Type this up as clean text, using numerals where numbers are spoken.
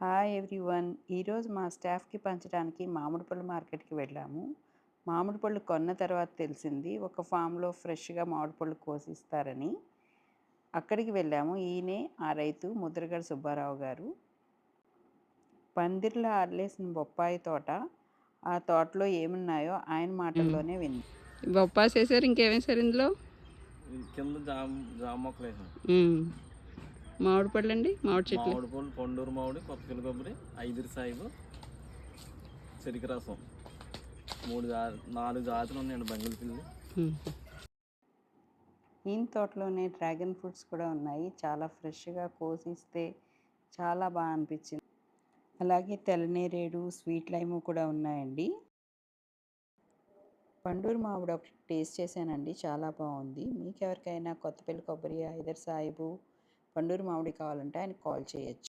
Hi everyone. ఈరోజు మా స్టాఫ్కి పంచడానికి మామిడి పళ్ళు మార్కెట్కి వెళ్ళాము. మామిడి పళ్ళు కొన్న తర్వాత తెలిసింది ఒక ఫామ్లో ఫ్రెష్గా మామిడి పళ్ళు కోసిస్తారని. అక్కడికి వెళ్ళాము. ఈయనే ఆ రైతు ముద్రగడ సుబ్బారావు గారు. పందిర్లో అల్లేసిన బొప్పాయి తోట, ఆ తోటలో ఏమున్నాయో ఆయన మాటల్లోనే విందాం. బొప్పాసేసారు, ఇంకేమేసారు ఇందులో? కింద జామ మొక్కలు వేసాం. మామిడి పళ్ళు అండి, మామిడి చెట్లు. మామిడి పళ్ళు, పండూరు మామిడి, కొత్త కొబ్బరి, ఐదిరి సాయిబు, చెరుకు రసం, 4 జాతులు ఉన్నాయండి బంగిలి పిల్లి. ఈయన తోటలోనే డ్రాగన్ ఫ్రూట్స్ కూడా ఉన్నాయి. చాలా ఫ్రెష్గా కోసిస్తే చాలా బాగా అనిపించింది. అలాగే తెల్లనేరేడు, స్వీట్ లైము కూడా ఉన్నాయండి. పండూరు మామిడి ఒకటి టేస్ట్ చేశానండి, చాలా బాగుంది. మీకు ఎవరికైనా కొత్తపల్లి కొబ్బరి, హైదర్ సాయిబు, పండూరు మామిడి కావాలంటే ఆయనకు కాల్ చేయొచ్చు.